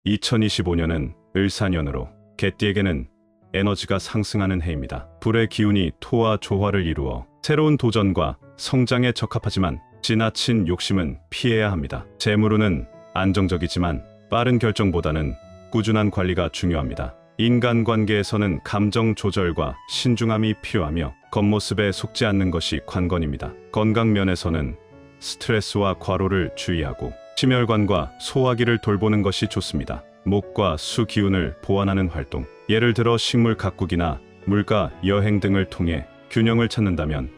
2025년은 을사년으로 개띠에게는 에너지가 상승하는 해입니다. 불의 기운이 토와 조화를 이루어 새로운 도전과 성장에 적합하지만 지나친 욕심은 피해야 합니다. 재물운은 안정적이지만 빠른 결정보다는 꾸준한 관리가 중요합니다. 인간관계에서는 감정 조절과 신중함이 필요하며 겉모습에 속지 않는 것이 관건입니다. 건강 면에서는 스트레스와 과로를 주의하고 심혈관과 소화기를 돌보는 것이 좋습니다. 목과 수 기운을 보완하는 활동, 예를 들어 식물 가꾸기나 물가 여행 등을 통해 균형을 찾는다면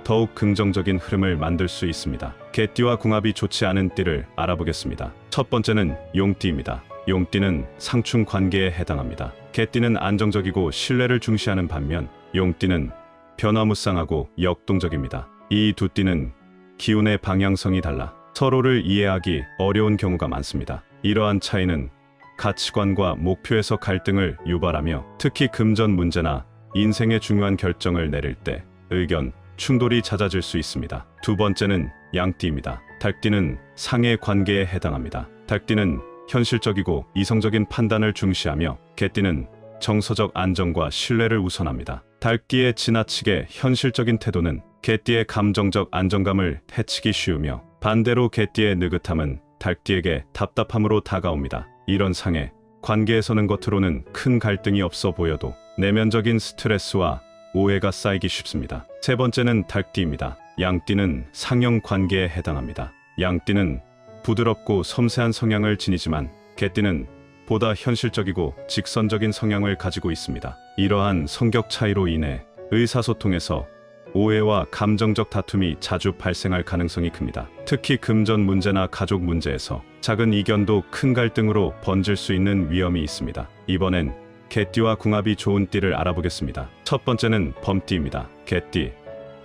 더욱 긍정적인 흐름을 만들 수 있습니다. 개띠와 궁합이 좋지 않은 띠를 알아보겠습니다. 첫 번째는 용띠입니다. 용띠는 상충 관계에 해당합니다. 개띠는 안정적이고 신뢰를 중시하는 반면 용띠는 변화무쌍하고 역동적입니다. 이 두 띠는 기운의 방향성이 달라 서로를 이해하기 어려운 경우가 많습니다. 이러한 차이는 가치관과 목표에서 갈등을 유발하며 특히 금전 문제나 인생의 중요한 결정을 내릴 때 의견 충돌이 잦아질 수 있습니다. 두 번째는 양띠입니다. 닭띠는 상해 관계에 해당합니다. 닭띠는 현실적이고 이성적인 판단을 중시하며 개띠는 정서적 안정과 신뢰를 우선합니다. 닭띠의 지나치게 현실적인 태도는 개띠의 감정적 안정감을 해치기 쉬우며 반대로 개띠의 느긋함은 닭띠에게 답답함으로 다가옵니다. 이런 상해 관계에서는 겉으로는 큰 갈등이 없어 보여도 내면적인 스트레스와 오해가 쌓이기 쉽습니다. 세 번째는 닭띠입니다. 양띠는 상형 관계에 해당합니다. 양띠는 부드럽고 섬세한 성향을 지니지만 개띠는 보다 현실적이고 직선적인 성향을 가지고 있습니다. 이러한 성격 차이로 인해 의사소통에서 오해와 감정적 다툼이 자주 발생할 가능성이 큽니다. 특히 금전 문제나 가족 문제에서 작은 이견도 큰 갈등으로 번질 수 있는 위험이 있습니다. 이번엔 개띠와 궁합이 좋은 띠를 알아보겠습니다. 첫 번째는 범띠입니다. 개띠,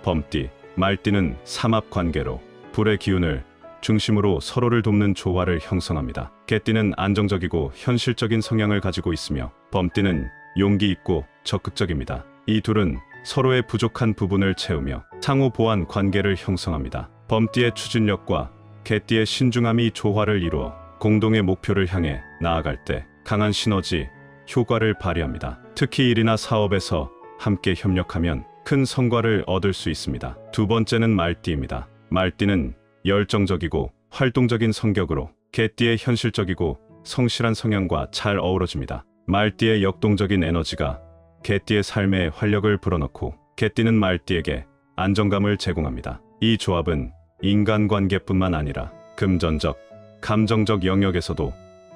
범띠, 말띠는 삼합 관계로 불의 기운을 중심으로 서로를 돕는 조화를 형성합니다. 개띠는 안정적이고 현실적인 성향을 가지고 있으며 범띠는 용기 있고 적극적입니다. 이 둘은 서로의 부족한 부분을 채우며 상호 보완 관계를 형성합니다. 범띠의 추진력과 개띠의 신중함이 조화를 이루어 공동의 목표를 향해 나아갈 때 강한 시너지 효과를 발휘합니다. 특히 일이나 사업에서 함께 협력하면 큰 성과를 얻을 수 있습니다. 두 번째는 말띠입니다. 말띠는 열정적이고 활동적인 성격으로 개띠의 현실적이고 성실한 성향과 잘 어우러집니다. 말띠의 역동적인 에너지가 개띠의 삶에 활력을 불어넣고 개띠는 말띠에게 안정감을 제공합니다. 이 조합은 인간관계뿐만 아니라 금전적, 감정적 영역에서도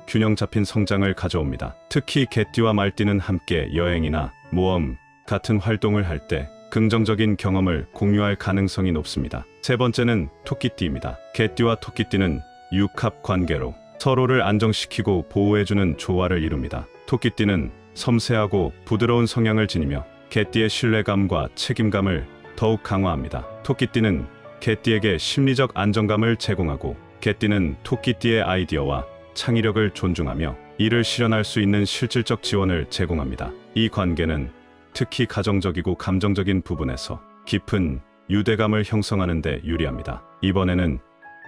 균형 잡힌 성장을 가져옵니다. 특히 개띠와 말띠는 함께 여행이나 모험 같은 활동을 할 때 긍정적인 경험을 공유할 가능성이 높습니다. 세 번째는 토끼띠입니다. 개띠와 토끼띠는 육합 관계로 서로를 안정시키고 보호해주는 조화를 이룹니다. 토끼띠는 섬세하고 부드러운 성향을 지니며 개띠의 신뢰감과 책임감을 더욱 강화합니다. 토끼띠는 개띠에게 심리적 안정감을 제공하고 개띠는 토끼띠의 아이디어와 창의력을 존중하며 이를 실현할 수 있는 실질적 지원을 제공합니다. 이 관계는 특히 가정적이고 감정적인 부분에서 깊은 유대감을 형성하는 데 유리합니다. 이번에는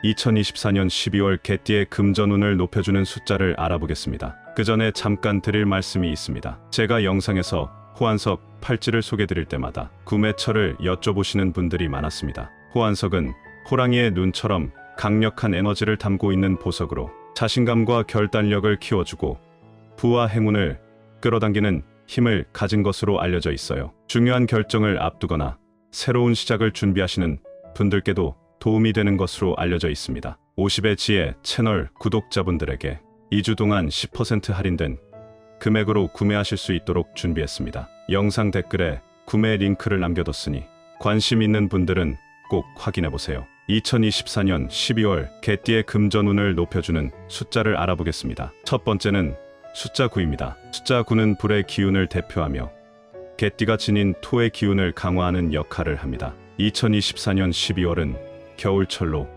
2024년 12월 개띠의 금전운을 높여주는 숫자를 알아보겠습니다. 그 전에 잠깐 드릴 말씀이 있습니다. 제가 영상에서 호환석 팔찌를 소개드릴 때마다 구매처를 여쭤보시는 분들이 많았습니다. 호환석은 호랑이의 눈처럼 강력한 에너지를 담고 있는 보석으로 자신감과 결단력을 키워주고 부와 행운을 끌어당기는 힘을 가진 것으로 알려져 있어요. 중요한 결정을 앞두거나 새로운 시작을 준비하시는 분들께도 도움이 되는 것으로 알려져 있습니다. 50의 지혜 채널 구독자분들에게 2주 동안 10% 할인된 금액으로 구매하실 수 있도록 준비했습니다. 영상 댓글에 구매 링크를 남겨뒀으니 관심 있는 분들은 꼭 확인해보세요. 2024년 12월 개띠의 금전운을 높여주는 숫자를 알아보겠습니다. 첫 번째는 숫자 9입니다. 숫자 9는 불의 기운을 대표하며 개띠가 지닌 토의 기운을 강화하는 역할을 합니다. 2024년 12월은 겨울철로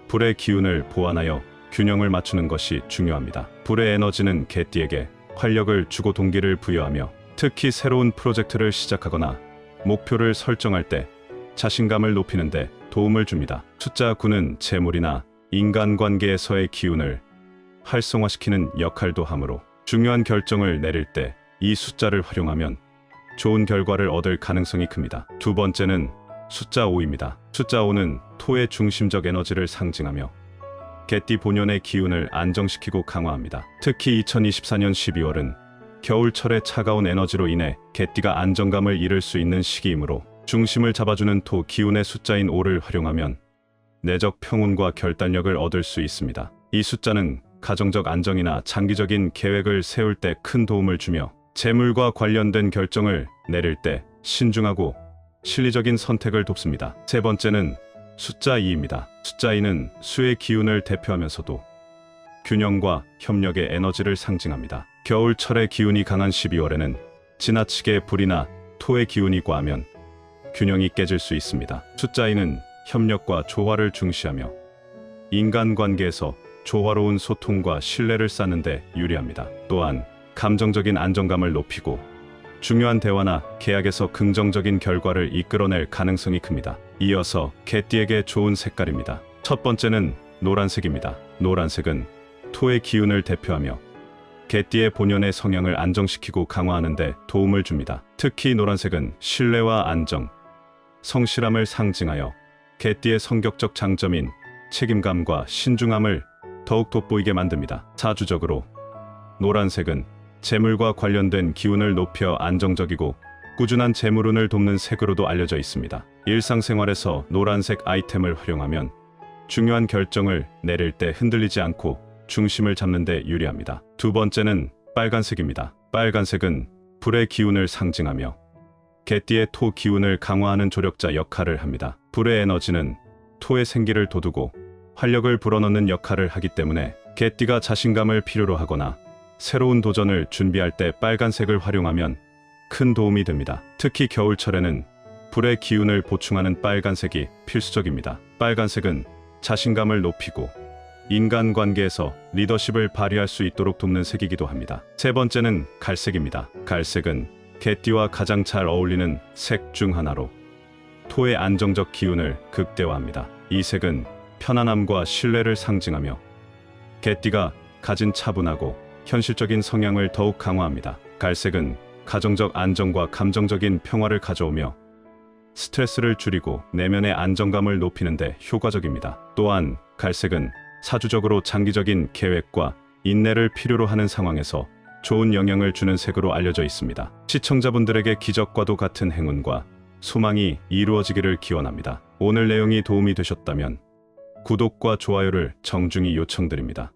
불의 기운을 보완하여 균형을 맞추는 것이 중요합니다. 불의 에너지는 개띠에게 활력을 주고 동기를 부여하며 특히 새로운 프로젝트를 시작하거나 목표를 설정할 때 자신감을 높이는 데 도움을 줍니다. 숫자 9는 재물이나 인간관계에서의 기운을 활성화시키는 역할도 하므로 중요한 결정을 내릴 때 이 숫자를 활용하면 좋은 결과를 얻을 가능성이 큽니다. 두 번째는 숫자 5입니다. 숫자 5는 토의 중심적 에너지를 상징하며 개띠 본연의 기운을 안정시키고 강화합니다. 특히 2024년 12월은 겨울철의 차가운 에너지로 인해 개띠가 안정감을 잃을 수 있는 시기이므로 중심을 잡아주는 토 기운의 숫자인 5를 활용하면 내적 평온과 결단력을 얻을 수 있습니다. 이 숫자는 가정적 안정이나 장기적인 계획을 세울 때 큰 도움을 주며 재물과 관련된 결정을 내릴 때 신중하고 실리적인 선택을 돕습니다. 세 번째는 숫자 2입니다. 숫자 2는 수의 기운을 대표하면서도 균형과 협력의 에너지를 상징합니다. 겨울철의 기운이 강한 12월에는 지나치게 불이나 토의 기운이 과하면 균형이 깨질 수 있습니다. 숫자 2는 협력과 조화를 중시하며 인간관계에서 조화로운 소통과 신뢰를 쌓는 데 유리합니다. 또한 감정적인 안정감을 높이고 중요한 대화나 계약에서 긍정적인 결과를 이끌어낼 가능성이 큽니다. 이어서 개띠에게 좋은 색깔입니다. 첫 번째는 노란색입니다. 노란색은 토의 기운을 대표하며 개띠의 본연의 성향을 안정시키고 강화하는 데 도움을 줍니다. 특히 노란색은 신뢰와 안정, 성실함을 상징하여 개띠의 성격적 장점인 책임감과 신중함을 더욱 돋보이게 만듭니다. 사주적으로 노란색은 재물과 관련된 기운을 높여 안정적이고 꾸준한 재물운을 돕는 색으로도 알려져 있습니다. 일상생활에서 노란색 아이템을 활용하면 중요한 결정을 내릴 때 흔들리지 않고 중심을 잡는 데 유리합니다. 두 번째는 빨간색입니다. 빨간색은 불의 기운을 상징하며 개띠의 토 기운을 강화하는 조력자 역할을 합니다. 불의 에너지는 토의 생기를 돋우고 활력을 불어넣는 역할을 하기 때문에 개띠가 자신감을 필요로 하거나 새로운 도전을 준비할 때 빨간색을 활용하면 큰 도움이 됩니다. 특히 겨울철에는 불의 기운을 보충하는 빨간색이 필수적입니다. 빨간색은 자신감을 높이고 인간관계에서 리더십을 발휘할 수 있도록 돕는 색이기도 합니다. 세 번째는 갈색입니다. 갈색은 개띠와 가장 잘 어울리는 색 중 하나로 토의 안정적 기운을 극대화합니다. 이 색은 편안함과 신뢰를 상징하며 개띠가 가진 차분하고 현실적인 성향을 더욱 강화합니다. 갈색은 가정적 안정과 감정적인 평화를 가져오며 스트레스를 줄이고 내면의 안정감을 높이는 데 효과적입니다. 또한 갈색은 사주적으로 장기적인 계획과 인내를 필요로 하는 상황에서 좋은 영향을 주는 색으로 알려져 있습니다. 시청자분들에게 기적과도 같은 행운과 소망이 이루어지기를 기원합니다. 오늘 내용이 도움이 되셨다면 구독과 좋아요를 정중히 요청드립니다.